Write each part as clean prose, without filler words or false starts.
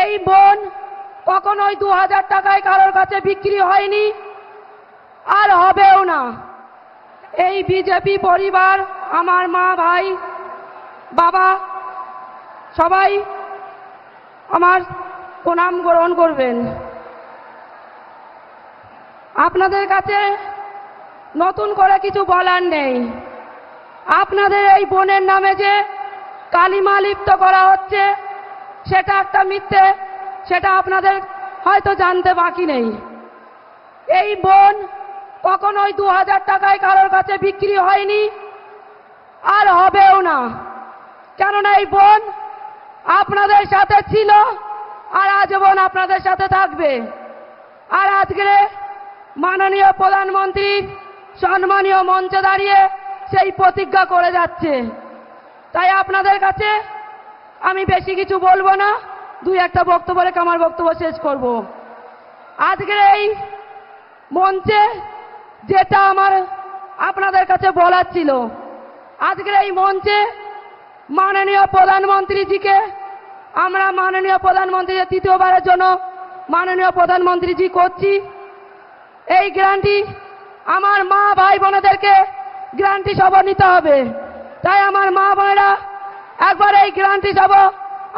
এই বোন কখনোই 2000 টাকায় কারোর কাছে বিক্রি হয়নি, আর হবেও না। এই বিজেপি পরিবার, আমার মা, ভাই, বাবা সবাই আমার প্রণাম গ্রহণ করবেন। আপনাদের কাছে নতুন করে কিছু বলার নেই। আপনাদের এই বোনের নামে যে কালিমা লিপ্ত করা হচ্ছে সেটা একটা মিথ্যে, সেটা আপনাদের হয়তো জানতে বাকি নেই। এই বোন কখনোই 2000 টাকায় কারোর কাছে বিক্রি হয়নি, আর হবেও না। কেননা এই বোন আপনাদের সাথে ছিল, আর আজীবন আপনাদের সাথে থাকবে। আর আজকে মাননীয় প্রধানমন্ত্রীর সম্মানীয় মঞ্চে দাঁড়িয়ে সেই প্রতিজ্ঞা করে যাচ্ছে। তাই আপনাদের কাছে আমি বেশি কিছু বলবো না, দুই একটা বক্তব্য রেখে আমার বক্তব্য শেষ করব। আজকের এই মঞ্চে যেটা আমার আপনাদের কাছে বলার ছিল, আজকের এই মঞ্চে মাননীয় প্রধানমন্ত্রীজিকে আমরা মাননীয় প্রধানমন্ত্রী তৃতীয়বারের জন্য মাননীয় প্রধানমন্ত্রীজি করছি। এই গ্যারান্টি আমার মা ভাই বোনেদেরকে গ্যারান্টি সভা নিতে হবে। তাই আমার মা বোনেরা একবার এই গ্যারান্টি সভা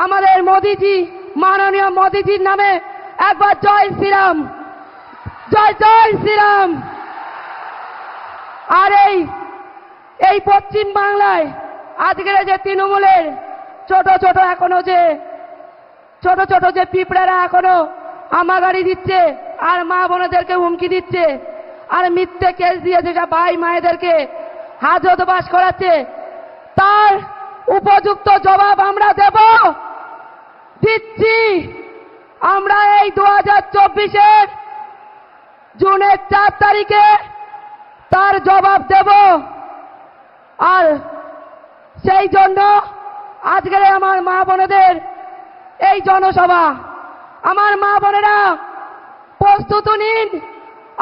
আমাদের মোদিজি, মাননীয় মোদিজির নামে একবার জয় শ্রীরাম, জয় জয় শ্রীরাম। আর এই পশ্চিম বাংলায় আজকের যে তৃণমূলের ছোট ছোট যে পিঁপড়ারা এখনো আমাগাড়ি দিচ্ছে আর মা বোনেদেরকে হুমকি দিচ্ছে আর মিথ্যে কেস দিয়ে যেটা ভাই মায়েদেরকে হাজতবাস করাচ্ছে, তার উপযুক্ত জবাব আমরা দেব, দিচ্ছি। আমরা এই 2024-এর জুনের 4 তারিখে তার জবাব দেব। আর সেই জন্য আজকের আমার মা বোনেদের এই জনসভা, আমার মা বোনেরা প্রস্তুত নিন।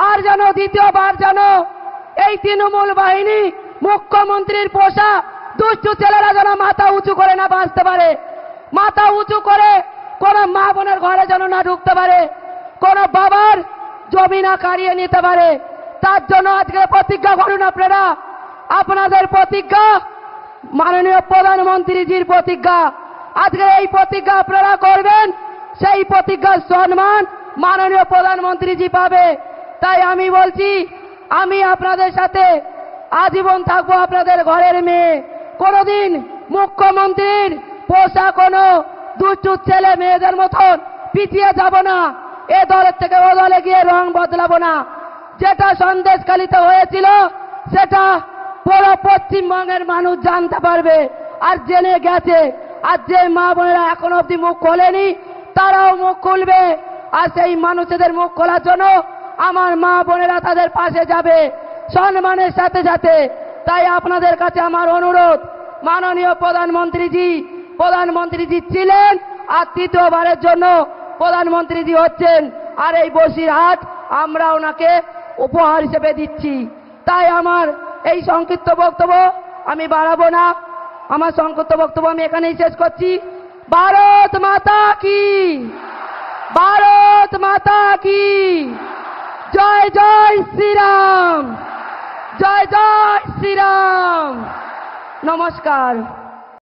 আর যেন দ্বিতীয়বার যেন এই তৃণমূল বাহিনী, মুখ্যমন্ত্রীর পোষা দুষ্টু ছেলেরা যেন মাথা উঁচু করে না বাঁচতে পারে, মাথা উঁচু করে কোন মা বোনের ঘরে যেন না ঢুকতে পারে, কোন বাবার জমি না কাড়িয়ে নিতে পারে। তার জন্য আজকে প্রতিজ্ঞা করুন আপনারা। আপনাদের প্রতিজ্ঞা মাননীয় প্রধানমন্ত্রীজির প্রতিজ্ঞা। আজকে এই প্রতিজ্ঞা আপনারা করবেন, সেই প্রতিজ্ঞার সম্মান মাননীয় প্রধানমন্ত্রীজি পাবে। তাই আমি বলছি, আমি আপনাদের সাথে আজীবন থাকবো, আপনাদের ঘরের মেয়ে। কোনদিন মুখ্যমন্ত্রীর পোষা কোনো দুষ্টু ছেলে মেয়েদের মতন পিছিয়ে যাব না, এ দলের থেকে ও দলে গিয়ে রং বদলাবো না। যেটা সন্দেশখালীতে হয়েছিল সেটা পুরো পশ্চিমবঙ্গের মানুষ জানতে পারবে আর জেনে গেছে। আর যে মা বোনেরা এখন অব্দি মুখ খোলেনি তারাও মুখ খুলবে। আর সেই মানুষদের মুখ খোলার জন্য আমার মা বোনেরা তাদের পাশে যাবে সম্মানের সাথে সাথে। তাই আপনাদের কাছে আমার অনুরোধ, মাননীয় প্রধানমন্ত্রীজি ছিলেন আর তৃতীয়বারের জন্য প্রধানমন্ত্রীজি হচ্ছেন। আর এই বসিরহাট আমরা ওনাকে উপহার হিসেবে দিচ্ছি। তাই আমার এই সংক্ষিপ্ত বক্তব্য আমি বাড়াবো না, আমার সংক্ষিপ্ত বক্তব্য আমি এখানেই শেষ করছি। ভারত মাতা কি, ভারত মাতা কি, জয় জয় শ্রীরাম, জয় জয় শ্রীরাম। নমস্কার।